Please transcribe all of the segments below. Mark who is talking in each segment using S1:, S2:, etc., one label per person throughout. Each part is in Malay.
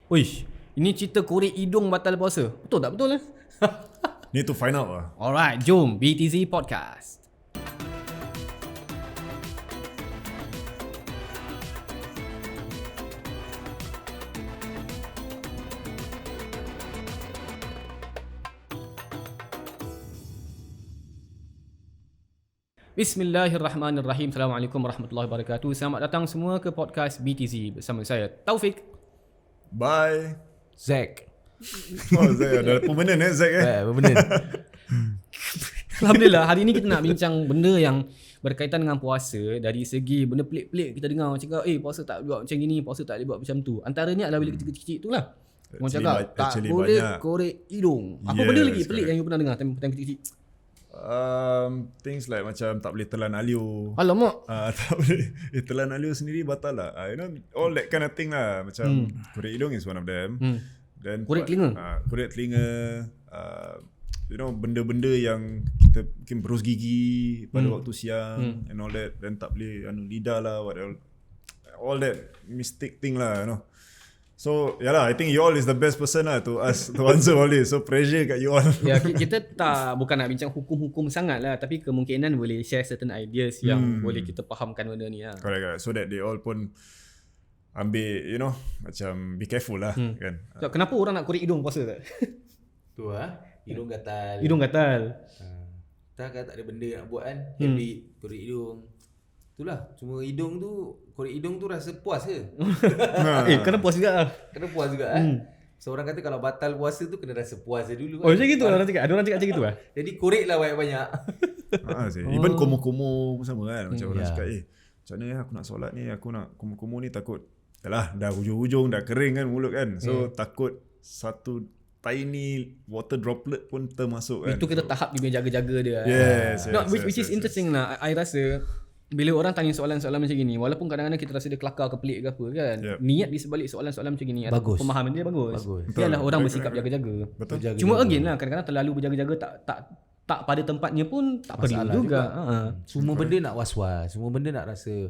S1: Uish, ini cerita korek hidung batal puasa. Betul tak betul?
S2: Need to find out lah.
S1: Alright, jom BTZ Podcast. Bismillahirrahmanirrahim. Assalamualaikum warahmatullahi wabarakatuh. Selamat datang semua ke podcast BTZ bersama saya Taufik.
S2: Bye.
S3: Zack.
S2: Oh, Zack ada permanent Zack
S3: Benar.
S1: Alhamdulillah, hari ni kita nak bincang benda yang berkaitan dengan puasa. Dari segi benda pelik-pelik kita dengar orang cakap, puasa tak buat macam gini, puasa tak boleh buat macam tu. Antaranya adalah bila kecil-kecil tu lah. Orang cakap tak boleh
S2: banyak.
S1: korek hidung. Apa
S2: Yes,
S1: benda lagi pelik
S2: correct.
S1: yang you pernah dengar time kecil-kecil?
S2: Things like macam tak boleh telan alio.
S1: Alamak.
S2: Tak boleh. Telan alio sendiri batal lah. You know, all that kind of thing lah. Macam korek hidung is one of them. Then
S1: Korek telinga?
S2: Korek telinga. You know, benda-benda yang kita mungkin berus gigi pada waktu siang and all that. Then tak boleh lidah lah, all that mistake thing lah, you know. So yalah, I think you all is the best person lah to answer all this. So pressure kat you all.
S1: Ya, kita bukan nak bincang hukum-hukum sangat lah, tapi kemungkinan boleh share certain ideas yang boleh kita fahamkan benda ni lah.
S2: Correct. So that they all pun ambil, you know, macam be careful lah kan.
S1: So, kenapa orang nak korek hidung puasa tak?
S3: Tu hidung gatal.
S1: Hidung gatal.
S3: Tak ada benda nak buat kan. Habit korek hidung. Itulah, cuma hidung tu, korek hidung tu rasa puas ke?
S1: Kena puas juga lah.
S3: Kena puas juga kan. So orang kata kalau batal puasa tu kena rasa puas je dulu
S1: Oh
S3: kan.
S1: macam gitu lah orang cakap. Ada orang cakap macam gitu lah.
S3: Jadi korek lah banyak-banyak.
S2: Even komo-komo pun sama kan. Macam orang
S3: ya.
S2: cakap, macam mana aku nak solat ni, aku nak komo-komo ni takut. Yalah, dah hujung-hujung, dah kering kan mulut kan. So takut satu tiny water droplet pun termasuk kan.
S1: Itu kita tahap dia punya jaga-jaga dia.
S2: Yes,
S1: No, which
S2: yes,
S1: is interesting lah. I rasa bila orang tanya soalan-soalan macam gini, walaupun kadang-kadang kita rasa dia kelakar ke pelik ke apa kan, niat di sebalik soalan-soalan macam gini atau
S3: Bagus.
S1: pemahaman dia bagus.
S3: Bagus.
S1: Biarlah orang bersikap jaga-jaga.
S2: Betul.
S1: Cuma again lah, kadang-kadang terlalu berjaga-jaga tak pada tempatnya pun tak perlu
S3: Masalah
S1: juga.
S3: Semua benda nak was-was. Semua benda nak rasa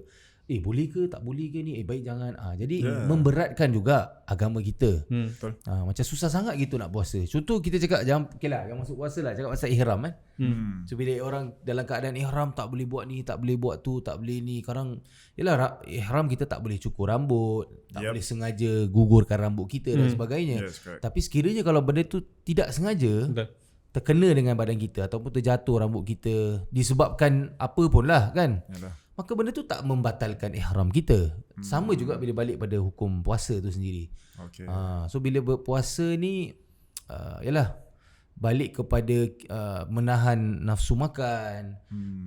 S3: boleh ke tak boleh ke ni, baik jangan. Jadi memberatkan juga agama kita.
S2: Betul.
S3: Macam susah sangat gitu nak puasa. Contoh kita cakap jangan masuk puasa lah, cakap pasal ihram kan. So bila orang dalam keadaan ihram tak boleh buat ni, tak boleh buat tu, tak boleh ni. Sekarang yalah, ihram kita tak boleh cukur rambut, tak boleh sengaja gugurkan rambut kita dan sebagainya.
S2: Yes, correct.
S3: Tapi sekiranya kalau benda tu tidak sengaja
S1: Betul.
S3: terkena dengan badan kita ataupun terjatuh rambut kita disebabkan apa pun lah kan,
S2: Yalah.
S3: maka benda tu tak membatalkan ihram kita. Sama juga bila balik pada hukum puasa tu sendiri.
S2: Okay.
S3: So bila berpuasa ni yalah, balik kepada menahan nafsu makan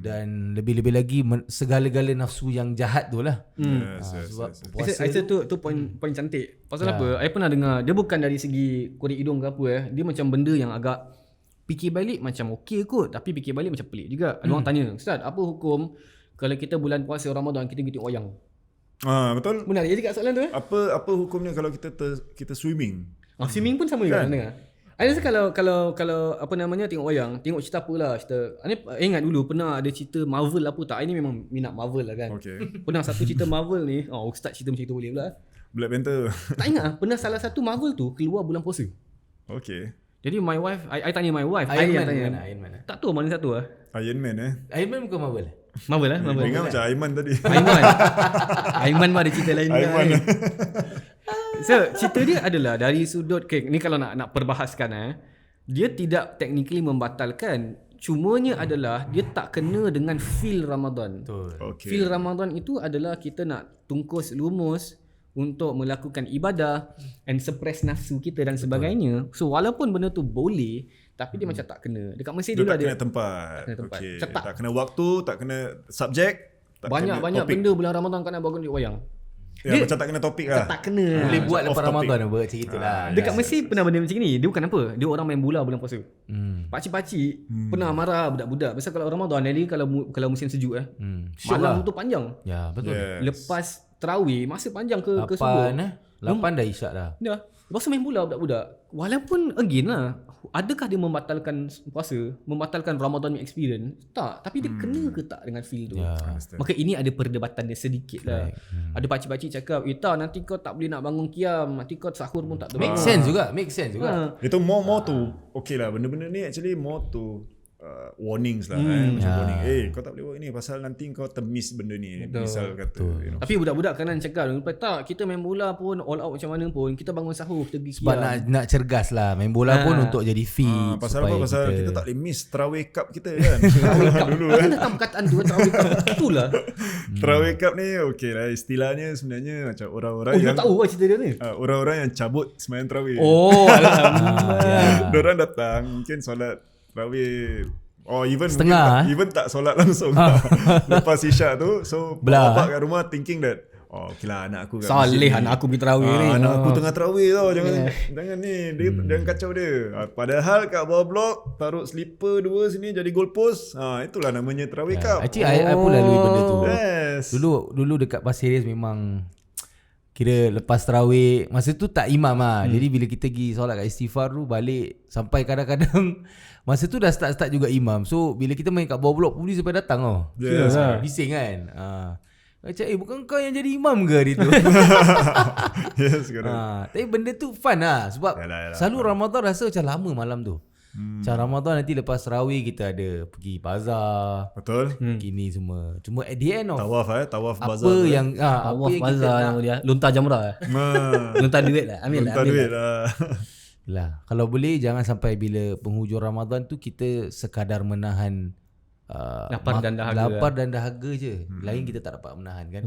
S3: dan lebih-lebih lagi segala-gala nafsu yang jahat tu lah. Sebab puasa
S1: I rasa tu point cantik. Pasal apa? I pernah dengar, dia bukan dari segi korek hidung ke apa dia macam benda yang agak fikir balik macam okey kot, tapi fikir balik macam pelik juga. Ada orang tanya, "Ustaz, apa hukum kalau kita bulan puasa Ramadan kita pergi tengok wayang?"
S2: Betul.
S1: Benar dia cakap soalan tu
S2: Apa hukumnya kalau kita swimming?
S1: Swimming pun sama juga dengar. I rasa kalau apa namanya tengok wayang, tengok cerita apa lah, cerita. Ingat dulu pernah ada cerita Marvel apa tak. I ni memang minat Marvel lah kan.
S2: Okay.
S1: Pernah satu cerita Marvel ni, ustaz cerita macam itu boleh pula.
S2: Black Panther.
S1: Tak ingat pernah salah satu Marvel tu keluar bulan puasa.
S2: Okay.
S1: Jadi my wife, I tanya my wife,
S3: Iron
S1: I
S3: Man
S1: tanya.
S3: mana? Iron Man.
S1: Tak tahu mana satu lah.
S2: Iron Man
S3: Iron Man bukan Marvel.
S1: Marvel lah, Marvel.
S2: Ingat macam Aiman tadi.
S1: Aiman mah ada cerita lain juga.
S2: Aiman.
S1: So cerita dia adalah dari sudut ni kalau nak perbahaskan dia tidak technically membatalkan, cumanya adalah dia tak kena dengan feel Ramadan.
S3: Betul.
S2: Okay.
S1: Feel Ramadan itu adalah kita nak tungkus lumus untuk melakukan ibadah and suppress nafsu kita dan sebagainya. So walaupun benda tu boleh, tapi dia macam tak kena. Dekat Mesir
S2: Dia
S1: dulu
S2: tak
S1: ada
S2: kena tempat.
S1: kena tempat.
S2: Okay.
S1: Cetak.
S2: Tak kena waktu, tak kena subjek, tak
S1: banyak
S2: kena topik.
S1: benda bulan Ramadan kau nak bangun di wayang.
S2: Macam tak kena topik lah.
S1: Tak kena.
S3: Boleh buat
S2: off
S3: lepas
S2: topic.
S3: Ramadan apa macam itulah.
S1: Dekat Mesir pernah benda macam ni. Dia bukan apa, dia orang main bola bulan puasa. Pakcik-pakcik pernah marah budak-budak. Pasal kalau Ramadan ni kalau musim sejuk
S3: Syok
S1: malam
S3: lah.
S1: tu panjang.
S3: Ya, betul.
S2: Yes.
S1: Lepas tarawih masa panjang ke subuh.
S3: 8 8 dah isyak dah.
S1: Dah. Lepas tu main bola budak-budak. Walaupun again lah, adakah dia membatalkan puasa, membatalkan Ramadan experience? Tak. Tapi dia kena ke tak dengan feel tu?
S3: Ya.
S1: Maka ini ada perdebatan dia sedikit lah. Ada pakcik-pakcik cakap, tak, nanti kau tak boleh nak bangun qiyam, nanti kau sahur pun tak
S3: Make
S1: terbangun.
S3: sense juga.
S2: Itu more tu okay lah. Benda-benda ni actually more to warnings lah macam warning, kau tak boleh buat ni pasal nanti kau termiss benda ni. Misal kata you know.
S1: Tapi budak-budak kanan cakap, tak, kita main bola pun all out macam mana pun, kita bangun sahur, kita pergi
S3: Sebab nak cergas lah. Main bola pun untuk jadi fit.
S2: Pasal apa? Pasal kita tak boleh miss Tarawih Cup kita kan.
S1: dulu kan. Datang perkataan tu, Tarawih Cup. Itulah.
S2: Tarawih Cup ni okay lah, istilahnya sebenarnya macam orang-orang yang
S1: tahu lah cerita dia ni.
S2: orang-orang yang cabut sembahyang Tarawih.
S1: Alhamdulillah.
S2: Diorang datang mungkin solat Tarawih even
S3: setengah,
S2: even tak solat langsung lepas isyak tu, so bapak kat rumah thinking that okay lah anak aku kat
S1: Salih anak aku pergi Tarawih ni.
S2: anak aku tengah Tarawih tau, jangan ni dia jangan kacau dia. Padahal kat bawah blok taruh slipper 2 sini jadi goalpost. Itulah namanya Tarawih Cup.
S3: Actually I pun lalui benda tu.
S2: Yes.
S3: Dulu dekat Pasir Ris memang kira lepas tarawih, masa tu tak imam lah. Jadi bila kita pergi solat kat istighfar tu, balik sampai kadang-kadang masa tu dah start juga imam. So bila kita main kat bawah blok, polis sampai datang tau.
S2: Yes.
S3: Bising kan. Macam bukan kau yang jadi imam ke hari tu?
S2: Yes, correct.
S3: Tapi benda tu fun lah. Sebab
S2: yalah,
S3: selalu Ramadan rasa macam lama malam tu. Macam Ramadan nanti lepas tarawih kita ada pergi bazar.
S2: Betul.
S3: Gini semua. Cuma at the end of
S2: Tawaf
S3: apa
S2: bazar.
S3: yang
S1: Tawaf
S3: apa yang kita
S1: bazar
S3: nak,
S1: nama dia. Lontar jamrah. Lontar duit lah. Ambil lah.
S2: Lontar duit lah.
S3: lah. Kalau boleh jangan sampai bila penghujung Ramadan tu kita sekadar menahan
S1: Lapar dan dahaga
S3: je. Lain kita tak dapat menahan kan.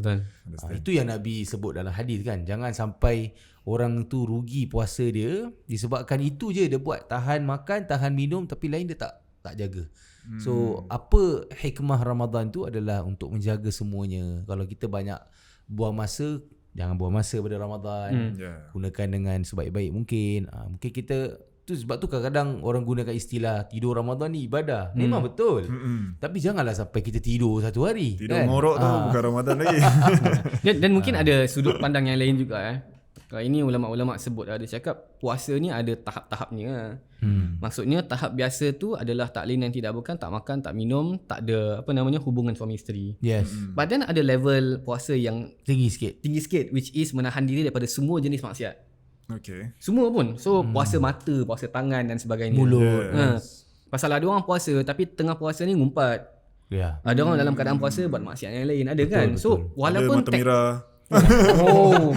S1: Betul.
S3: Itu yang Nabi sebut dalam hadis kan. Jangan sampai orang tu rugi puasa dia disebabkan itu je dia buat, tahan makan, tahan minum, tapi lain dia tak jaga. So apa hikmah Ramadan tu adalah untuk menjaga semuanya. Kalau kita banyak buang masa, jangan buang masa pada Ramadan. Gunakan dengan sebaik-baik mungkin. Mungkin kita tu sebab tu kadang-kadang orang gunakan istilah tidur Ramadan ni ibadah. Memang betul. Tapi janganlah sampai kita tidur satu hari.
S2: Tidur
S3: kan?
S2: ngorok tu bukan Ramadan lagi.
S1: Dan mungkin ada sudut pandang yang lain juga. Ini ulama-ulama sebut, ada cakap puasa ni ada tahap-tahapnya. Maksudnya tahap biasa tu adalah tak lain dan tidak bukan, tak makan, tak minum, tak ada hubungan suami isteri.
S3: Yes.
S1: But then ada level puasa yang
S3: Tinggi sikit.
S1: which is menahan diri daripada semua jenis maksiat.
S2: Okay.
S1: Semua pun. So puasa mata, puasa tangan dan sebagainya.
S3: Mulut.
S1: Pasal ada orang puasa tapi tengah puasa ni ngumpat.
S3: Ya.
S1: Ada orang dalam keadaan puasa buat maksiat yang lain. Ada kan? So walaupun
S2: Ada mata merah.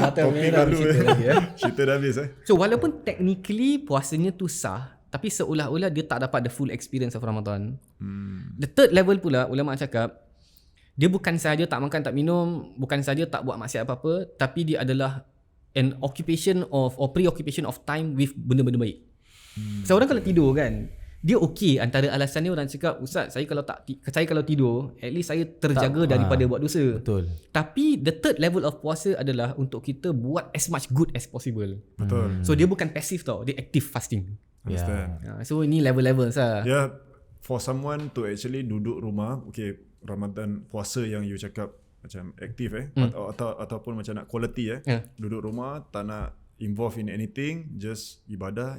S1: mata merah cerita lagi
S2: Cerita dah habis
S1: So walaupun technically puasanya tu sah, tapi seolah-olah dia tak dapat the full experience of Ramadan. The third level pula ulama cakap, dia bukan sahaja tak makan tak minum, bukan sahaja tak buat maksiat apa-apa, tapi dia adalah an occupation of or preoccupation of time with benda-benda baik. Seorang kalau tidur kan, dia okey, antara alasan dia orang cakap, Ustaz, saya kalau tidur, at least saya terjaga daripada buat dosa.
S3: Betul.
S1: Tapi the third level of puasa adalah untuk kita buat as much good as possible.
S2: Betul.
S1: So dia bukan passive tau, dia active fasting.
S2: Understand.
S1: So ini level-level lah.
S2: For someone to actually duduk rumah, okay, Ramadan puasa yang you cakap macam aktif ataupun macam nak quality duduk rumah tak nak involved in anything, just ibadah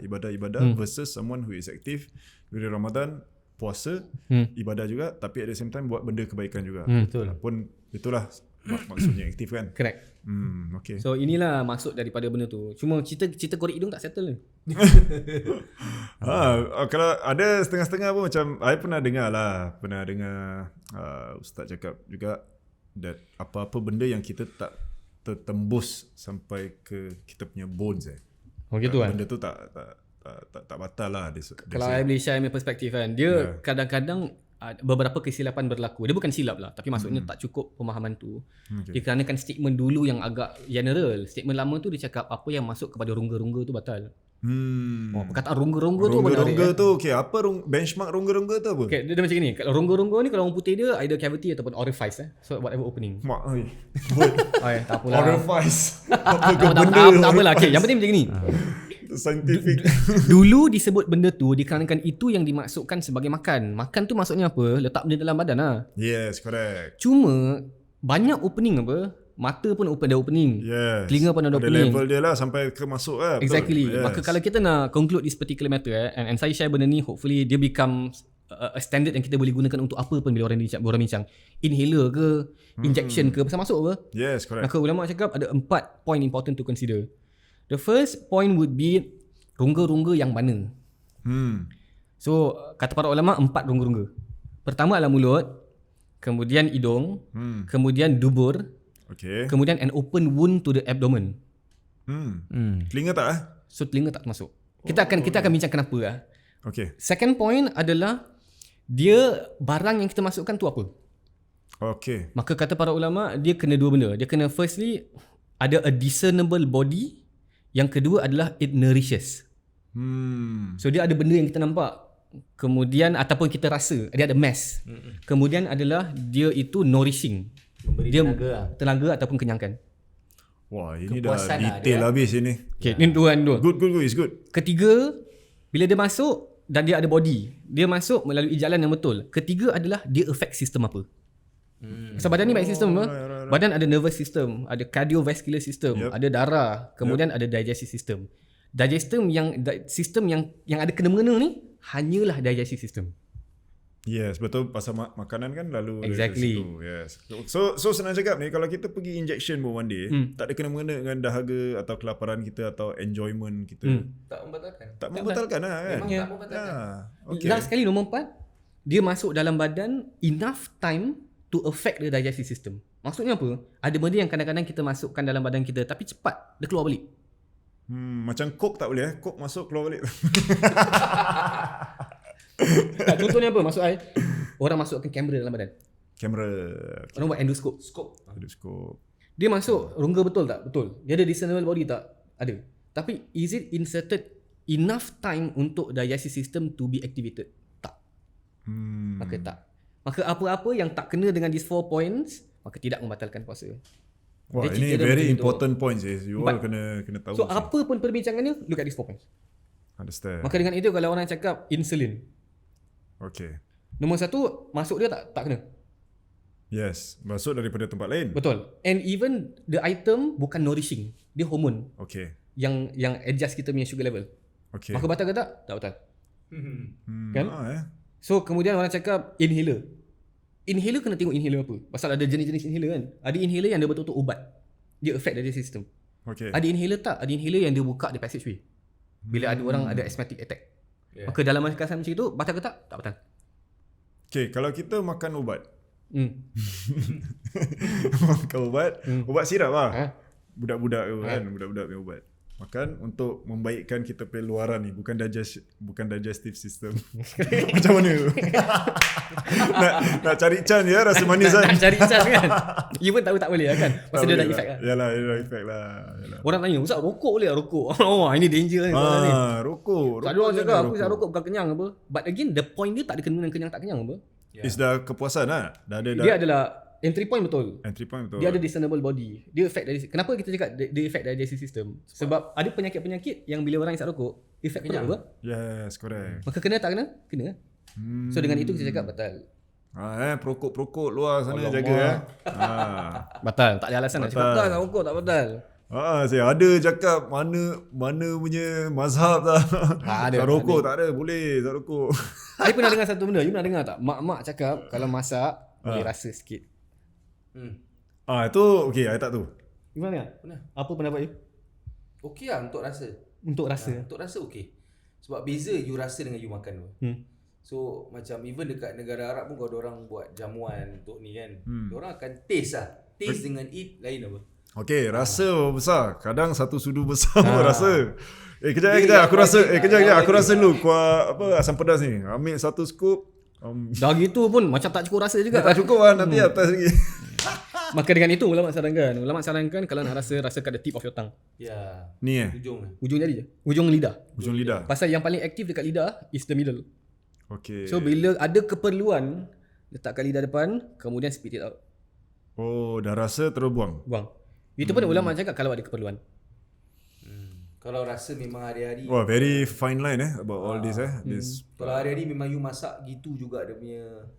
S2: versus someone who is active during Ramadan, puasa, ibadah juga, tapi at the same time buat benda kebaikan juga.
S3: Betul.
S2: Pun itulah maksudnya aktif kan.
S1: Correct.
S2: Okay.
S1: So inilah maksud daripada benda tu. Cuma cerita korek hidung tak settle ni.
S2: Kalau ada setengah-setengah pun macam I pernah dengar Ustaz cakap juga that apa-apa benda yang kita tak tertembus sampai ke kita punya bones
S1: gitu kan.
S2: Benda tu tak batal lah.
S1: Kalau I boleh share my perspektif kan, dia kadang-kadang beberapa kesilapan berlaku. Dia bukan silap lah, tapi maksudnya tak cukup pemahaman tu. Dikarenakan statement dulu yang agak general. Statement lama tu dia cakap apa yang masuk kepada rongga-rongga tu batal. Perkataan rongga-rongga tu
S2: rongga tu okay, apa benchmark rongga-rongga tu apa?
S1: Okay, dia macam ni. Kalau rongga-rongga ni, kalau orang putih dia either cavity ataupun orifice So whatever opening. Tak apalah.
S2: Orifice. Apa ke benda?
S1: Tak apalah. Okay, yang penting macam ni.
S2: Scientific.
S1: Dulu disebut benda tu dikarenakan itu yang dimaksudkan sebagai makan. Makan tu maksudnya apa? Letak benda dalam badan lah.
S2: Yes, correct.
S1: Cuma banyak opening mata pun ada opening.
S2: Yes.
S1: Telinga pun ada
S2: Ada
S1: opening.
S2: level dia lah sampai ke masuk lah.
S1: Exactly.
S2: Betul. Yes.
S1: Maka kalau kita nak conclude this particular matter and saya share benda ni, hopefully dia become a standard yang kita boleh gunakan untuk apa pun bila orang bincang. Inhaler ke, injection ke, pasal masuk apa.
S2: Yes, correct.
S1: Maka ulama cakap ada 4 point important to consider. The first point would be rongga-rongga yang mana. So kata para ulama 4 rongga-rongga. Pertama adalah mulut, kemudian hidung, kemudian dubur,
S2: Okay.
S1: kemudian an open wound to the abdomen.
S2: Telinga tak
S1: So telinga tak masuk. Kita akan bincang kenapa lah.
S2: Okay.
S1: Second point adalah dia barang yang kita masukkan tu apa.
S2: Okay.
S1: Maka kata para ulama dia kena 2 benda. Dia kena firstly ada a discernible body. Yang kedua adalah it nourishes. So dia ada benda yang kita nampak. Kemudian ataupun kita rasa dia ada mass. Kemudian adalah dia itu nourishing.
S3: Memberi
S1: Dia
S3: tenaga lah.
S1: tenaga ataupun kenyangkan.
S2: Wah, ini
S3: Kepuasan
S2: dah
S3: lah
S2: detail
S3: dia.
S2: habis ini.
S1: Okay, ni dua.
S2: Good, it's good.
S1: Ketiga, bila dia masuk dan dia ada body, dia masuk melalui jalan yang betul. Ketiga adalah dia affect sistem apa. So badan ni banyak sistem apa? Badan ada nervous system, ada cardiovascular system, ada darah, kemudian ada digestive system. Sistem yang ada kena-mengena ni hanyalah digestive system.
S2: Yes, betul, pasal makanan kan lalu dari
S1: Exactly.
S2: situ. Yes. So senang cakap ni, kalau kita pergi injection pun one day, tak ada kena-mengena dengan dahaga atau kelaparan kita atau enjoyment kita.
S3: Tak membatalkan.
S2: Tak membatalkan lah kan.
S3: Memang tak membatalkan.
S2: Okay.
S1: Last sekali nombor 4, dia masuk dalam badan enough time to affect the digestive system. Maksudnya apa? Ada benda yang kadang-kadang kita masukkan dalam badan kita tapi cepat dia keluar balik.
S2: Macam Coke tak boleh Coke masuk keluar balik.
S1: Tak, contohnya apa? Masuk orang masukkan kamera dalam badan.
S2: Kamera.
S1: Orang buat endoscope.
S2: Scope.
S1: Dia masuk rongga betul tak? Betul. Dia ada discernible body tak? Ada. Tapi is it inserted enough time untuk digestive system to be activated? Tak. Maka tak. Maka apa-apa yang tak kena dengan these 4 points, maka tidak membatalkan puasa.
S2: Wah,
S1: Dia
S2: ini
S1: cerita dia
S2: very
S1: macam
S2: important points is. You all
S1: But-
S2: kena tahu.
S1: So apa pun perbincangannya, look at these 4 points.
S2: Understand.
S1: Maka dengan itu kalau orang cakap insulin,
S2: Okay.
S1: nombor 1 masuk dia tak kena.
S2: Yes, masuk daripada tempat lain.
S1: Betul. And even the item bukan nourishing, dia hormon
S2: Okay.
S1: yang adjust kita punya sugar level.
S2: Okay.
S1: Maka batal ke tak? Tak batal. Kan? So kemudian orang cakap inhaler. Inhaler kena tengok inhaler apa. Pasal ada jenis-jenis inhaler kan. Ada inhaler yang dia betul-betul ubat. Dia affect digestive system.
S2: Okay.
S1: Ada inhaler tak? Ada inhaler yang dia buka the passageway. Bila ada orang ada asthmatic attack. Maka dalam keadaan macam itu, batal ke tak? Tak batal.
S2: Okay, kalau kita makan ubat. Makan ubat sirap lah.
S1: Ha?
S2: Budak-budak tu kan, budak-budak punya ubat. Makan untuk membaikkan kita punya luaran ni, bukan digestive system. Macam mana tu? nak cari can je rasa manis kan.
S1: Nak cari cas kan. Even tahu tak boleh kan. Pasal dia dah effect lah.
S2: Yalah, dia dah effect lah. Yalah.
S1: Orang tanya, "Ustaz rokok boleh tak rokok?" Oh, ini danger ni.
S2: Rokok.
S1: Tak ada orang cakap aku rokok bukan kenyang apa. But again, the point dia tak ada kena dengan kenyang tak kenyang apa.
S2: Is dah kepuasan lah. Dah ada
S1: Dia adalah entry point betul.
S2: entry point betul.
S1: Dia ada discernible body. Dia affect dari kenapa kita cakap dia affect digestive system? Sebab ada penyakit-penyakit yang bila orang isap rokok, effect perut apa?
S2: Yes, correct.
S1: Maka kena tak kena? Kena. So dengan itu kita cakap batal.
S2: Perokok-perokok luar sana jaga
S1: Batal. Tak ada alasan nak cakap tak rokok tak batal.
S2: Saya ada cakap mana punya mazhab tak.
S1: Tak ada,
S2: Tak rokok tak ada, boleh tak rokok.
S1: I pernah dengar satu benda. You pernah dengar tak? Mak-mak cakap kalau masak boleh rasa sikit.
S2: Itu okay, I tak tahu.
S1: Gimana? Apa pendapat you?
S3: Okey lah untuk rasa.
S1: Untuk rasa.
S3: Untuk rasa okey. Sebab beza you rasa dengan you makan tu. So macam even dekat negara Arab pun kalau orang buat jamuan untuk ni kan. Orang akan taste lah. Taste dengan eat lain apa.
S2: Okay, rasa besar. Kadang satu sudu besar pun rasa. Kejap
S3: Dia
S2: aku rasa.
S3: yang
S2: Kejap
S3: wajib
S2: aku rasa dulu kuah asam pedas ni. Ambil satu scoop.
S1: Dah gitu pun macam tak cukup rasa juga.
S2: Tak cukup lah, nanti atas lagi.
S1: Maka dengan itu ulama sarankan kalau nak rasa kat the tip of your tongue.
S3: Ya.
S2: Ni
S3: Ujung lah.
S1: Ujung jari je. Ujung lidah.
S2: ujung lidah.
S1: Pasal yang paling aktif dekat lidah is the middle.
S2: Okay.
S1: So bila ada keperluan letak kat lidah depan, kemudian spit it out.
S2: Oh, dah rasa terus buang.
S1: Buang. Itu pun ulama cakap kalau ada keperluan.
S3: Kalau rasa memang hari-hari.
S2: Wah, very fine line about all this. This
S3: Kalau hari-hari memang you masak gitu juga dia punya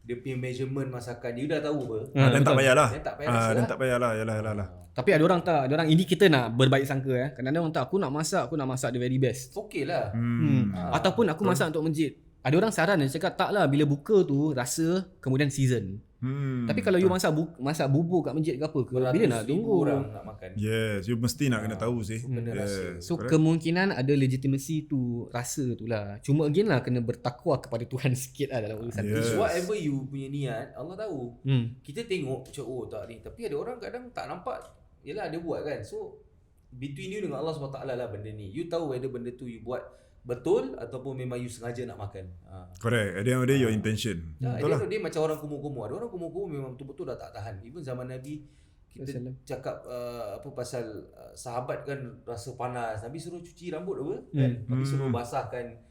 S3: dia punya measurement masakan dia dah tahu apa.
S2: Dan tak payahlah.
S3: Dan tak payah rasa
S2: Dan
S3: lah.
S2: tak payahlah. Yalah.
S1: Tapi ada orang tak, ada orang ini kita nak berbaik sangka Kadang-kadang orang tak, aku nak masak the very best.
S3: Okey lah.
S1: Ataupun aku masak untuk masjid. Ada orang saran dia cakap tak lah, bila buka tu rasa kemudian season. Tapi kalau you masak bubur kat masjid ke apa ke, bila nak tunggu
S3: orang nak makan.
S2: Yes, you mesti nak kena tahu sih.
S3: Benda rasa.
S1: So kemungkinan ada legitimacy tu rasa tu lah. Cuma again lah kena bertakwa kepada Tuhan sikit lah dalam urusan tu.
S2: Yes.
S3: Whatever you punya niat, Allah tahu. Kita tengok macam tak ni. Tapi ada orang kadang tak nampak. Yelah dia buat kan. So between you dengan Allah SWT lah benda ni. You tahu whether benda tu you buat betul ataupun memang you sengaja nak makan.
S2: Correct. At the end of the day, your intention.
S3: Betul lah. Dia macam orang kumuh-kumuh. Ada orang kumuh-kumuh memang betul-betul dah tak tahan. Even zaman Nabi kita cakap apa pasal sahabat kan rasa panas. Nabi suruh cuci rambut apa kan. Nabi suruh basahkan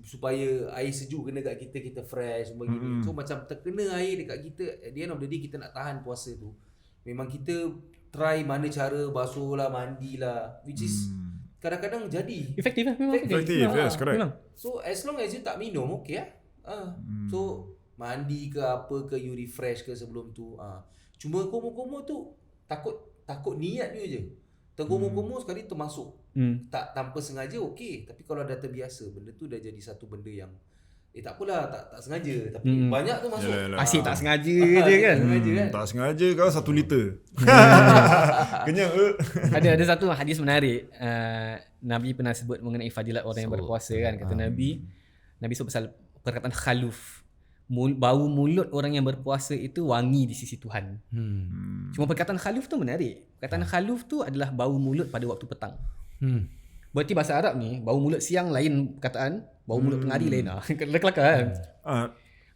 S3: supaya air sejuk kena kat kita, kita fresh semua gini. So macam terkena air dekat kita, at the end of the day kita nak tahan puasa tu. Memang kita try mana cara basuh lah, mandi lah, which is kadang-kadang jadi
S1: Efektif lah memang.
S2: Effective, yes, correct.
S1: Memang.
S3: so as long as you tak minum, okay lah. So mandi ke apa ke, you refresh ke sebelum tu. Cuma komo-komo tu takut niat you je. Terkomo-komo sekali termasuk. Tak tanpa sengaja okey, tapi kalau dah terbiasa benda tu dah jadi satu benda yang tak apalah, tak sengaja, tapi banyak tu masuk.
S2: Yalah.
S1: Asyik tak sengaja je kan.
S3: Sengaja kan.
S2: Tak sengaja kau 1 liter. Kenyang
S1: Ada satu hadis menarik. Nabi pernah sebut mengenai fadilat orang yang berpuasa kan. Kata Nabi sebut pasal perkataan khaluf. Bau mulut orang yang berpuasa itu wangi di sisi Tuhan. Cuma perkataan khaluf tu menarik. Perkataan khaluf tu adalah bau mulut pada waktu petang. Berarti bahasa Arab ni, bau mulut siang lain perkataan, bau mulut tengah hari lain lah. Kelakar kan?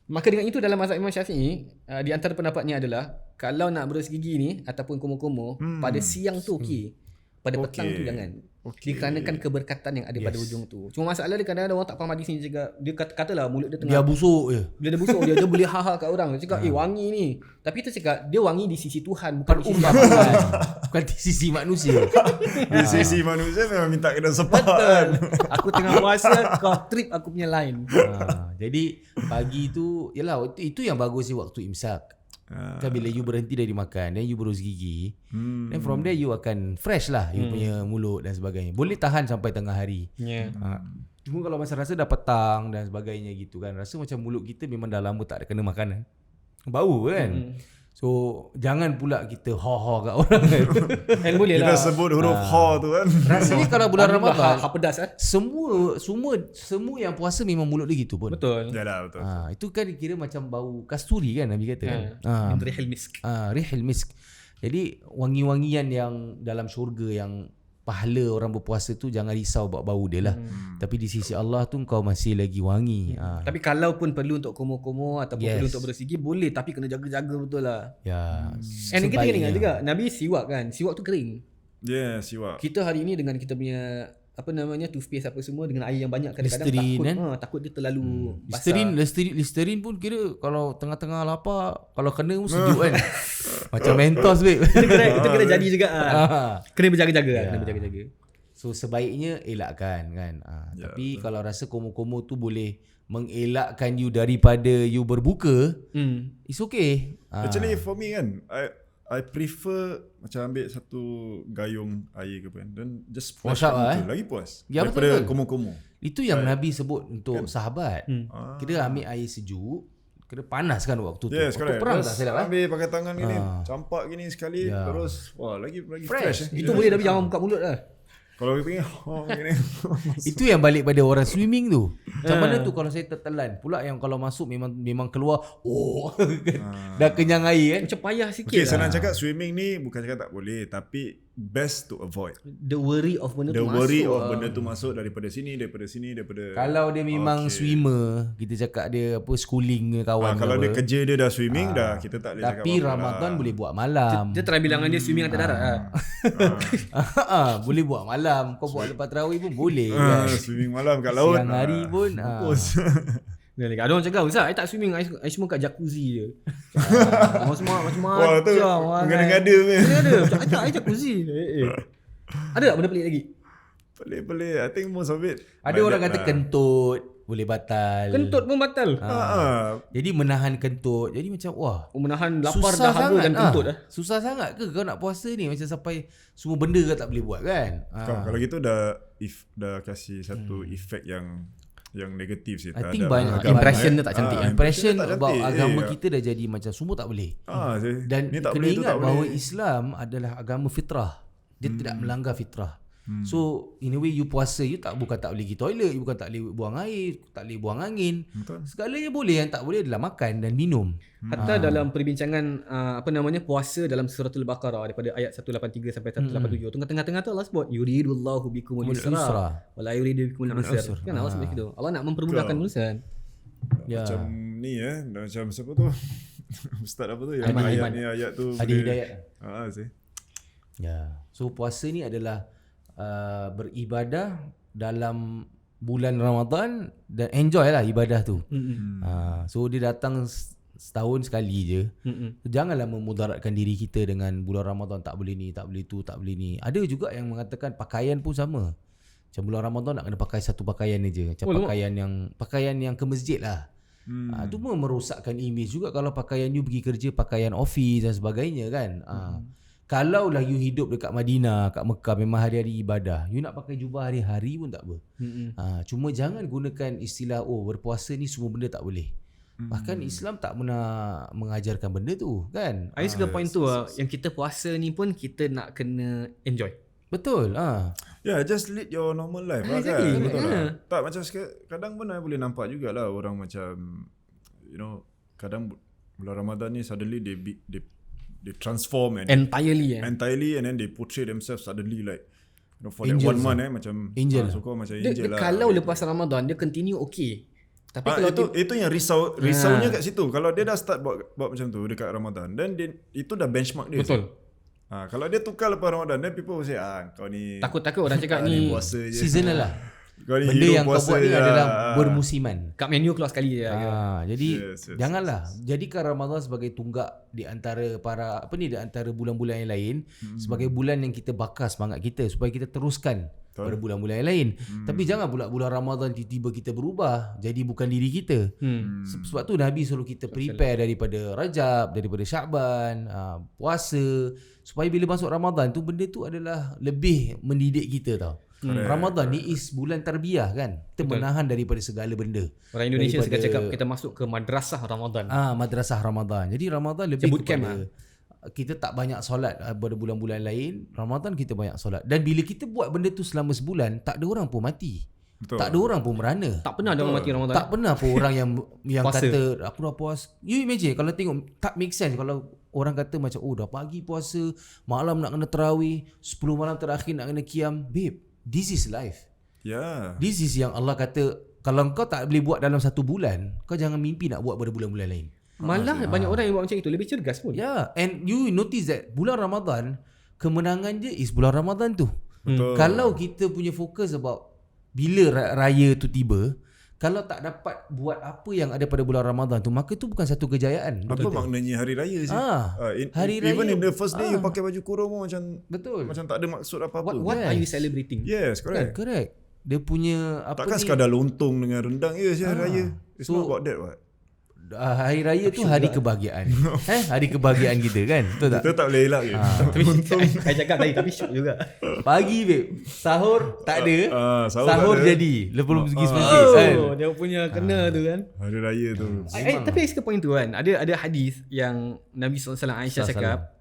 S1: Maka dengan itu dalam mazhab Imam Syafi'i, di antara pendapatnya adalah kalau nak berus gigi ni ataupun komo-komo, pada siang tu okey. Pada petang tu jangan. Dikarenakan keberkatan yang ada pada ujung tu. Cuma masalah dia kadang-kadang orang tak faham hadis ni juga. Dia katalah mulut dia tengah
S3: Dia busuk je.
S1: bila dia busuk dia boleh ha-ha kat orang. Dia cakap wangi ni. Tapi kita cakap dia wangi di sisi Tuhan, bukan di sisi badan.
S3: Bukan di sisi manusia.
S2: Di sisi manusia memang minta kena sepak.
S1: Betul. Aku tengah puasa, kau trip aku punya line.
S3: Jadi pagi tu, yelah itu yang bagus sih waktu imsak. Kan bila you berhenti dari makan, then you berus gigi, then from there you akan fresh lah you punya mulut dan sebagainya. Boleh tahan sampai tengah hari. Cuma kalau masa rasa dah petang dan sebagainya gitu kan, rasa macam mulut kita memang dah lama tak ada kena makanan, bau kan. So jangan pula kita ha-ha kat orang kan.
S1: And boleh
S2: Kita
S1: lah.
S2: sebut huruf ha tu kan.
S3: Rasanya kalau bulan Ramadan
S1: ha pedas
S3: semua yang puasa memang mulut dia gitu pun.
S1: Betul.
S2: Yalah, betul.
S3: Itu kan kira macam bau kasturi kan Nabi kata kan.
S1: Rihil misk.
S3: Rihil misk. Jadi wangi-wangian yang dalam syurga yang pahala orang berpuasa tu, jangan risau buat bau dia lah. Tapi di sisi Allah tu kau masih lagi wangi.
S1: Tapi kalau pun perlu untuk komo-komo ataupun perlu untuk berus gigi boleh, tapi kena jaga-jaga betul lah.
S3: Ya.
S1: And kita kena ingat juga Nabi siwak kan. Siwak tu kering.
S2: Yeah, siwak.
S1: Kita hari ni dengan kita punya toothpaste apa semua dengan air yang banyak, kadang-kadang
S3: Listerine,
S1: takut takut dia terlalu basah.
S3: Listerine pun kira kalau tengah-tengah lapar, kalau kena pun sejuk kan. Macam Mentos babe.
S1: Kita kena jadi juga kena berjaga-jaga kena berjaga-jaga.
S3: So sebaiknya elakkan kan. Tapi betul. Kalau rasa komo-komo tu boleh mengelakkan you daripada you berbuka, it's okay.
S2: Actually for me kan, I prefer macam ambil satu gayung air ke apa dan just splash lagi puas daripada komo-komo.
S3: Itu yang Nabi sebut untuk sahabat. Kira ambil air sejuk, kira panas kan waktu tu.
S2: Yes,
S3: waktu perang tak silap
S2: ambil pakai tangan gini, campak gini sekali terus lagi fresh.
S1: Itu boleh, tapi jangan buka mulut lah.
S2: Kalau kita gini.
S3: Itu yang balik pada orang swimming tu. Macam mana tu kalau saya tertelan pula yang kalau masuk memang keluar dah kenyang air kan.
S1: Macam payah sikit.
S2: Okay, senang cakap swimming ni bukan cakap tak boleh, tapi best to avoid.
S1: The worry of benda
S2: tu masuk daripada sini.
S3: Kalau dia memang swimmer, kita cakap dia apa schooling ke kawan.
S2: Kalau dia kerja dia dah swimming dah, kita tak boleh cakap.
S3: Tapi Ramadan boleh buat malam.
S1: Dia try bilang dia swimming atas darat lah.
S3: Boleh buat malam. Kau buat lepas tarawih pun boleh kan.
S2: Swimming malam kat laut.
S3: Siang hari pun.
S1: Ada orang cakap, Ustaz, I tak swimming, I semua kat jacuzzi je. Macam-macam.
S2: Wah, tu mengada-ngada.
S1: Ada. Macam I jacuzzi. Ada tak benda pelik lagi?
S2: Pelik-pelik. I think most of it.
S3: Ada
S2: like
S3: orang
S2: that
S3: kata
S2: lah.
S3: kentut boleh batal.
S1: Kentut pun batal.
S3: Jadi menahan kentut. Jadi macam wah,
S1: Menahan lapar,
S3: susah
S1: dahaga
S3: sangat
S1: dan kentut.
S3: Susah sangat ke kau nak puasa ni macam sampai semua benda kau tak boleh buat kan?
S2: Kalau gitu dah kasih satu efek yang negatif sih.
S3: I think
S2: terhadap
S3: banyak
S2: agama,
S1: impression dia tak cantik.
S3: Impression
S2: tak
S3: about
S2: cantik.
S3: agama kita dah jadi macam semua tak boleh. Dan
S2: Ni tak
S3: kena
S2: boleh, tu
S3: ingat
S2: tak
S3: bahawa
S2: boleh.
S3: Islam adalah agama fitrah. Dia tidak melanggar fitrah. So in a way you puasa, you bukan tak boleh pergi toilet, you bukan tak boleh buang air, tak boleh buang angin.
S2: Betul.
S3: Segalanya boleh, yang tak boleh adalah makan dan minum.
S1: Hatta dalam perbincangan puasa dalam suratul Baqarah daripada ayat 183 sampai 187 tu tengah-tengah tu Allah sebut yuridullahu bikumul yusra wa la yuridu bikumul usra. Kan Allah sebut gitu. Allah nak mempermudahkan urusan.
S3: Ya.
S2: Macam ni macam siapa tu? Ustaz apa tu yang
S1: Aiman,
S2: ayat
S1: Aiman.
S2: ni ayat tu.
S3: Ada hidayat.
S2: Sih.
S3: Ya. So puasa ni adalah beribadah dalam bulan Ramadan dan enjoy lah ibadah tu. So dia datang setahun sekali je. So, janganlah memudaratkan diri kita dengan bulan Ramadan tak boleh ni, tak boleh tu, tak boleh ni. Ada juga yang mengatakan pakaian pun sama. Macam bulan Ramadan nak kena pakai satu pakaian je. Macam pakaian yang ke masjid lah. Itu pun merosakkan image juga kalau pakaian you pergi kerja pakaian office dan sebagainya kan. Kalaulah you hidup dekat Madinah, kat Mekah memang hari-hari ibadah, you nak pakai jubah hari-hari pun tak apa. Cuma jangan gunakan istilah berpuasa ni semua benda tak boleh. Bahkan Islam tak pernah mengajarkan benda tu kan.
S1: I suka point tu yang kita puasa ni pun kita nak kena enjoy.
S3: Betul.
S2: Just lead your normal life lah kan.
S1: exactly.
S2: Betul lah. Tak macam kadang pun I boleh nampak jugalah orang macam kadang bulan Ramadan ni suddenly they transform and
S1: Entirely
S2: and then they portray themselves suddenly like for
S3: Angels
S2: that 1 month macam
S3: Angel
S2: so kau macam
S1: dia
S2: angel lah.
S1: kalau lepas Ramadan dia continue okay. Tapi kalau
S2: itu yang risaunya kat situ. Kalau dia dah start buat macam tu dekat Ramadan, then itu dah benchmark dia.
S1: betul.
S2: Kalau dia tukar lepas Ramadan, then people will say kau ni
S1: Takut-takut orang cakap
S2: ni
S1: ni
S2: puasa je.
S3: Seasonal lah.
S2: Kau ni
S3: Benda
S2: hidup
S3: yang kau
S2: puasa
S3: buat ni
S2: je
S3: adalah
S2: lah.
S3: bermusiman.
S1: kat menu keluar sekali je.
S3: Jadi
S2: Yes,
S3: janganlah jadikan Ramadan sebagai tunggak di antara di antara bulan-bulan yang lain, sebagai bulan yang kita bakar semangat kita supaya kita teruskan pada bulan-bulan yang lain. Tapi jangan pula bulan Ramadan tiba-tiba kita berubah jadi bukan diri kita. Sebab tu Nabi suruh kita prepare daripada Rajab, daripada Syaban, puasa, supaya bila masuk Ramadan tu benda tu adalah lebih mendidik kita tau. Ramadan ni is bulan tarbiyah kan. Kita menahan daripada segala benda.
S1: Orang Indonesia suka cakap kita masuk ke madrasah Ramadan.
S3: Madrasah Ramadan. Jadi Ramadan lebih
S1: Macam bootcamp
S3: kepada kita tak banyak solat pada bulan-bulan lain. Ramadan kita banyak solat. Dan bila kita buat benda tu selama sebulan, tak ada orang pun mati.
S2: Betul.
S3: Tak ada orang pun merana.
S1: Tak pernah ada orang mati Ramadan.
S3: Tak pernah pun orang yang
S1: Puasa.
S3: kata aku dah puas. You imagine kalau tengok tak make sense kalau orang kata macam dah pagi puasa, malam nak kena tarawih, 10 malam terakhir nak kena qiyam. Babe, this is life. This is yang Allah kata kalau kau tak boleh buat dalam satu bulan, kau jangan mimpi nak buat pada bulan-bulan lain.
S1: Malah banyak orang yang buat macam itu lebih cergas pun.
S3: And you notice that bulan Ramadan, kemenangan dia is bulan Ramadan tu.
S2: Betul.
S3: Kalau kita punya fokus about bila raya tu tiba, kalau tak dapat buat apa yang ada pada bulan Ramadan tu, maka tu bukan satu kejayaan.
S2: Apa maknanya hari raya sih?
S3: Hari raya.
S2: Even in the first day you pakai baju kurung pun macam
S3: Betul.
S2: macam tak ada maksud apa-apa.
S1: What are you celebrating?
S2: Yes, correct.
S3: Correct. Dia punya apa
S2: Takkan
S3: ni,
S2: sekadar lontong dengan rendang hari raya. It's
S3: So-
S2: not about that what.
S3: hari raya tu hari kebahagiaan. Hari kebahagiaan kita kan. Betul tak?
S2: Kita tak boleh elak ke?
S1: Tapi saya cakap tadi tapi syok juga.
S3: Pagi babe, sahur tak ada.
S2: sahur tak ada.
S3: jadi. Lepas pergi semestinya kan.
S1: Dia punya kena tu kan.
S2: Hari raya tu.
S1: Tapi saya suka point tu kan. Ada hadis yang Nabi SAW Aisyah cakap,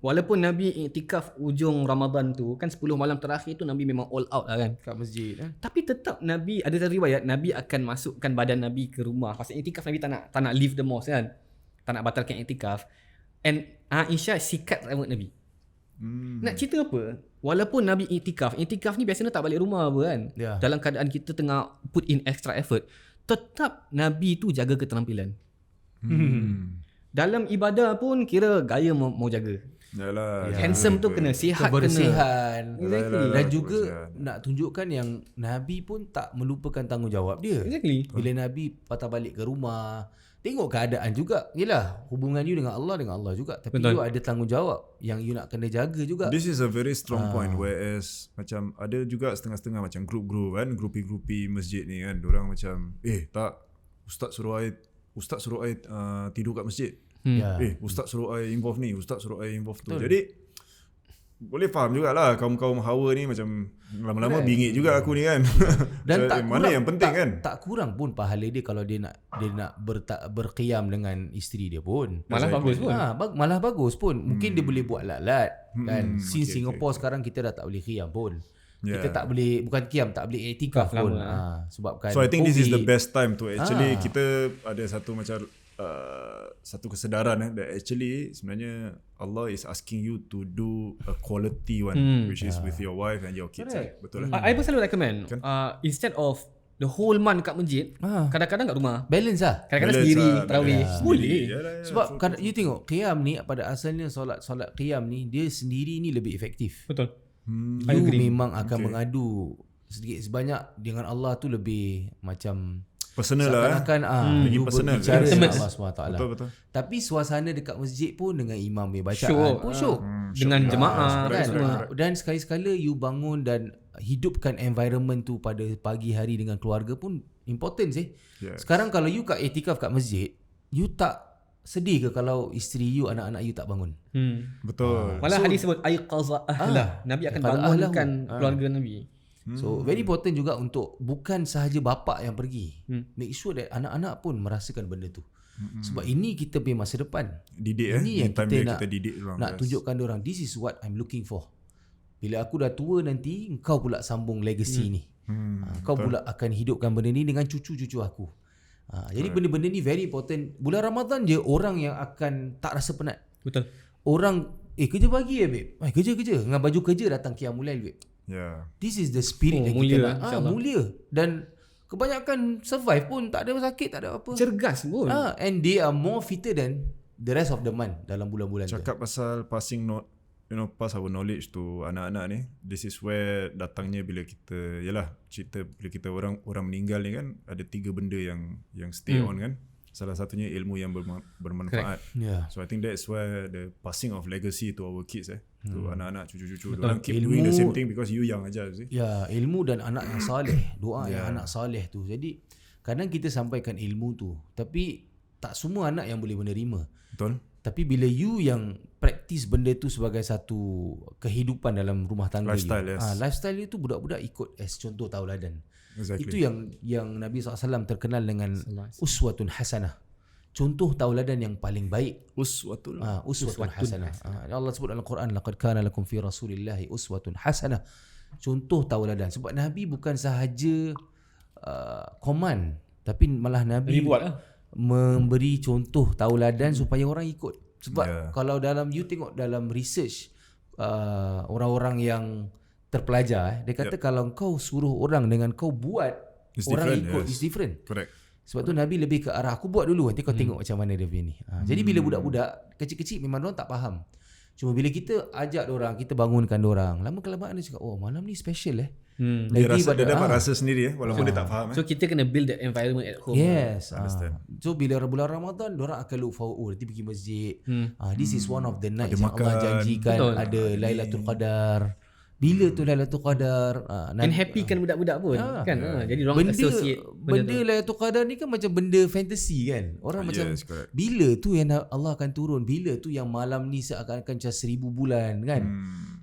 S1: walaupun Nabi iktikaf ujung Ramadan tu kan 10 malam terakhir tu Nabi memang all out lah kan
S3: Kat masjid
S1: tapi tetap Nabi ada riwayat Nabi akan masukkan badan Nabi ke rumah. Pasal iktikaf Nabi tak nak leave the mosque kan. Tak nak batalkan iktikaf. And Aisyah sikat rambut Nabi. Nak cerita apa? Walaupun Nabi iktikaf ni biasanya tak balik rumah apa kan. Dalam keadaan kita tengah put in extra effort, tetap Nabi tu jaga keterampilan. Dalam ibadah pun kira gaya mau jaga.
S2: Yalah.
S1: Handsome tu kena, sihat kena.
S3: Kebersihan.
S1: Exactly.
S3: Dan juga nak tunjukkan yang Nabi pun tak melupakan tanggungjawab dia.
S1: Exactly.
S3: Bila Nabi patah balik ke rumah, Tengok keadaan juga. Yelah, hubungan you dengan Allah juga. Tapi
S1: Betul.
S3: you ada tanggungjawab yang you nak kena jaga juga.
S2: This is a very strong point, whereas macam ada juga setengah-setengah macam grup-grup kan, grupi-grupi masjid ni kan, diorang macam tak, ustaz suruh I tidur kat masjid.
S3: Ya.
S2: Ustaz suruh I involve ni, ustaz suruh I involve tu. Jadi boleh faham jugalah kaum-kaum hawa ni macam lama-lama bingit juga aku ni kan.
S3: Dan
S2: so,
S3: tak
S2: mana
S3: kurang,
S2: yang penting kan?
S3: Tak kurang pun pahala dia kalau dia nak berqiyam dengan isteri dia pun.
S1: Malah bagus pun.
S3: Malah bagus pun. Mungkin dia boleh buat lat-lat kan. Since Singapore sekarang kita dah tak boleh qiyam pun. Kita tak boleh, bukan qiyam, tak boleh iktikaf pun. Sebabkan
S2: So I think
S3: COVID.
S2: this is the best time to actually kita ada satu macam satu kesedaran that actually sebenarnya Allah is asking you to do a quality one, which is with your wife and your kids. Betul lah.
S1: I pun selalu recommend instead of the whole month kat masjid, kadang-kadang kat rumah,
S3: balance lah.
S1: kadang-kadang sendiri tarawih. Boleh.
S3: Sebab you tengok qiyam ni pada asalnya solat qiyam ni dia sendiri ni lebih efektif.
S1: Betul.
S3: You memang akan mengadu sedikit sebanyak dengan Allah tu lebih macam
S2: personal lah.
S3: Seakan-akan you
S2: personal.
S3: berbicara dengan
S2: Yes.
S3: Allah SWT.
S2: Betul.
S3: Tapi suasana dekat masjid pun dengan imam punya bacaan pun syok.
S1: Dengan jemaah
S3: Kan?
S1: semua.
S3: Dan sekali-sekala you bangun dan hidupkan environment tu pada pagi hari dengan keluarga pun important sih.
S2: Yes.
S3: Sekarang kalau you kat iktikaf kat masjid, you tak sedih ke kalau isteri you, anak-anak you tak bangun?
S2: Betul.
S1: Malah hadis sebut aiqaza ahlah. Nabi akan
S3: Qadha
S1: bangunkan keluarga Nabi.
S3: So very important juga untuk bukan sahaja bapa yang pergi. Make sure that anak-anak pun merasakan benda tu. Sebab ini kita punya masa depan.
S2: Didik
S3: Ini yang
S2: time
S3: kita
S2: dia
S3: nak
S2: kita didik orang.
S3: nak tunjukkan orang, this is what I'm looking for. Bila aku dah tua nanti, kau pula sambung legacy ni. Kau pula akan hidupkan benda ni dengan cucu-cucu aku. Jadi benda-benda ni very important. Bulan Ramadan je orang yang akan tak rasa penat.
S1: Betul.
S3: Orang kerja pagi babe. Kerja dengan baju kerja datang qiyamul lail babe.
S2: Yeah.
S3: This is the spirit yang
S1: mulia,
S3: kita nak.
S1: insyaAllah.
S3: Mulia. Dan kebanyakan survive pun tak ada sakit, tak ada apa.
S1: Cergas pun.
S3: And they are more fitter than the rest of the month dalam bulan-bulan tu.
S2: Cakap pasal pass our knowledge to anak-anak ni. This is where datangnya bila kita cerita bila kita orang meninggal ni kan, ada 3 benda yang stay on kan. Salah satunya ilmu yang bermanfaat.
S3: Yeah.
S2: So I think that's where the passing of legacy to our kids to anak-anak, cucu-cucu. Orang keep
S3: Ilmu-
S2: doing the same thing because you young aja see.
S3: Ya, ilmu dan anak yang saleh, doa yang anak saleh tu. Jadi kadang kita sampaikan ilmu tu, tapi tak semua anak yang boleh menerima.
S2: Betul?
S3: Tapi bila you yang praktis benda tu sebagai satu kehidupan dalam rumah tangga
S2: Lifestyle,
S3: you,
S2: yes.
S3: lifestyle itu budak-budak ikut as contoh tauladan.
S2: Exactly.
S3: Itu yang Nabi SAW terkenal dengan uswatun hasanah. Contoh tauladan yang paling baik.
S2: Uswatul.
S3: Uswatun hasanah. Allah sebut dalam Quran, laqad kana lakum fi rasulillahi uswatun hasanah. Contoh tauladan. Sebab Nabi bukan sahaja command, tapi malah Nabi
S1: buat lah.
S3: memberi contoh tauladan supaya orang ikut. Sebab kalau dalam you tengok dalam research orang-orang yang terpelajar, dia kata kalau kau suruh orang dengan kau buat,
S2: It's
S3: orang
S2: different,
S3: ikut,
S2: yes.
S3: is different.
S2: Correct.
S3: Sebab tu Nabi lebih ke arah aku buat dulu, nanti kau tengok macam mana dia punya ni. Jadi bila budak-budak kecil-kecil memang orang tak faham. Cuma bila kita ajak orang, kita bangunkan orang, lama kelamaan dia cakap, oh malam ni special
S2: Dia dapat rasa sendiri walaupun dia tak faham.
S1: So kita kena build that environment at home.
S3: Yes.
S2: Understand.
S3: So bila bulan Ramadan, orang akan look forward, nanti pergi masjid. This is one of the nights yang
S2: makan.
S3: Allah janjikan.
S1: Betul.
S3: Ada Lailatul Qadar. Bila tu Lailatul Qadar?
S1: And happy kan budak-budak pun. Kan? Jadi orang associate
S3: benda Lailatul Qadar ni kan macam benda fantasy kan. Orang macam
S2: Yes, correct.
S3: bila tu yang Allah akan turun, bila tu yang malam ni seakan-akan macam 1000 bulan kan.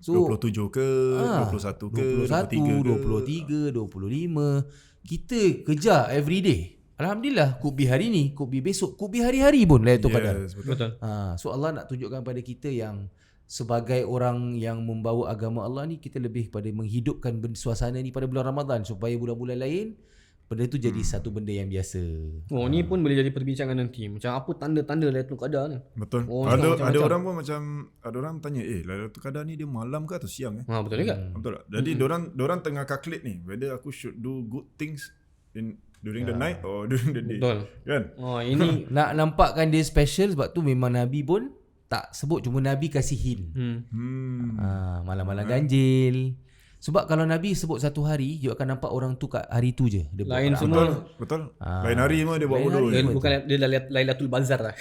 S3: So
S2: 27 ke, 21 ke,
S3: 21, 23, 25. Kita kejar every day. Alhamdulillah, could be hari ni, could be besok, could be hari-hari pun Lailatul Qadar.
S2: Yes, betul.
S1: Betul.
S3: So Allah nak tunjukkan pada kita yang sebagai orang yang membawa agama Allah ni, kita lebih pada menghidupkan suasana ni pada bulan Ramadan supaya bulan-bulan lain benda tu jadi satu benda yang biasa.
S1: Oh, ni pun boleh jadi perbincangan nanti. Macam apa tanda-tanda Lailatul Qadar ni?
S2: Betul.
S1: Oh,
S2: ada
S1: macam-macam.
S2: orang pun macam ada orang tanya, Lailatul Qadar ni dia malam ke atau siang
S1: Betul juga.
S2: Betul tak? Jadi dorang tengah calculate ni whether aku should do good things during the night or during the day.
S1: Betul.
S2: Kan?
S1: Oh, ini
S3: Nak nampakkan dia special, sebab tu memang Nabi pun tak sebut, cuma Nabi kasih hint. Malam-malam ganjil. Sebab kalau Nabi sebut satu hari, you akan nampak orang tu kat hari tu je. Dia buat
S1: Lain
S3: beramal.
S1: semua
S2: Betul. Lain hari mah dia buat
S3: Lain
S2: bodoh.
S3: hari.
S1: dia bukan dia Lailatul Bazar lah.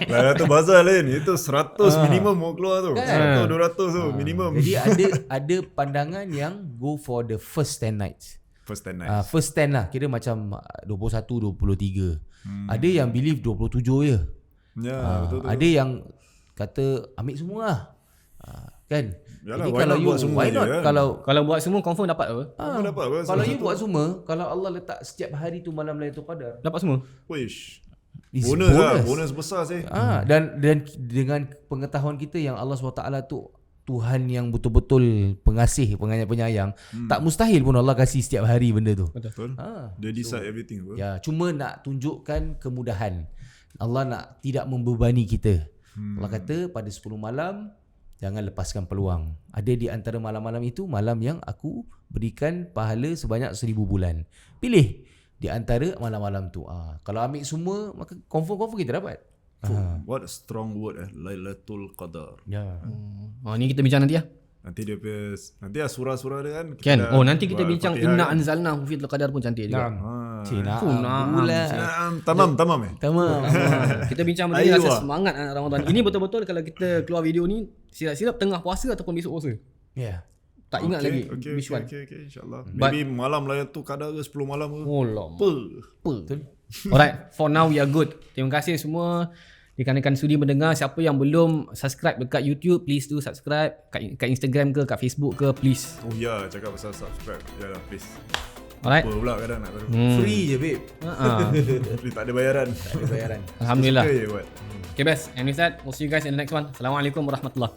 S2: Lailatul Bazar lain. Itu 100 minimum mau keluar tu. 100 200 tu minimum.
S3: Jadi ada pandangan yang go for the first 10 nights.
S2: First 10 night.
S3: First 10 lah. Kira macam 21, 23. Ada yang believe 27 je.
S2: Ya, betul.
S3: Ada yang kata ambil semua lah. Kan?
S2: Yalah,
S3: Jadi
S2: why
S3: kalau
S2: not
S3: you
S2: buat semua
S3: why
S2: je
S3: not
S2: kan?
S1: Kalau buat semua confirm dapat apa?
S2: Kau dapat apa?
S3: Kalau you buat semua, kalau Allah letak setiap hari tu malam Lailatul Qadar,
S1: Dapat semua.
S2: Wish.
S3: is
S2: Bonus lah. Bonus besar sih.
S3: dan dengan pengetahuan kita yang Allah SWT tu Tuhan yang betul-betul pengasih, penyayang, tak mustahil pun Allah kasih setiap hari benda tu.
S2: Betul. Dia decide everything apa.
S3: Ya, cuma nak tunjukkan kemudahan. Allah nak tidak membebani kita. Allah kata pada 10 malam jangan lepaskan peluang. Ada di antara malam-malam itu malam yang aku berikan pahala sebanyak 1000 bulan. Pilih di antara malam-malam tu. Kalau ambil semua maka confirm kita dapat.
S2: What a strong word Lailatul Qadar.
S3: Ya.
S1: Ni kita bincang nanti lah.
S2: Nanti dia punya nanti surah-surah dia kan.
S1: Kan?
S2: dah
S1: Nanti kita
S2: buat
S1: bincang
S2: Fatihah
S1: Inna
S2: kan.
S1: anzalnahu fi Lailatul Qadar pun cantik juga.
S3: Cina.
S1: Naam.
S2: Tamam.
S3: Tamam.
S1: Kita bincang benda ni rasa semangat Ramadan. Ini betul-betul kalau kita keluar video ni silap-silap tengah puasa ataupun besok puasa.
S3: Ya.
S1: Tak ingat lagi which one.
S2: Okay, insyaAllah. Maybe malam Lailatul Qadar ke 10 malam ke.
S1: Oh lama.
S3: Betul.
S1: Alright, for now we are good. Terima kasih semua rekan-rekan sudi mendengar. Siapa yang belum subscribe dekat YouTube, please do subscribe. Kat Instagram ke, kat Facebook ke, please.
S2: Oh ya, cakap pasal subscribe. Ya lah, please.
S1: Alright.
S2: Apa pula kadang nak tahu.
S3: Free je babe.
S2: Free, tak ada bayaran.
S3: Tak ada bayaran.
S1: Alhamdulillah.
S2: Suka je buat.
S1: Okay best. And with that, we'll see you guys in the next one. Assalamualaikum warahmatullahi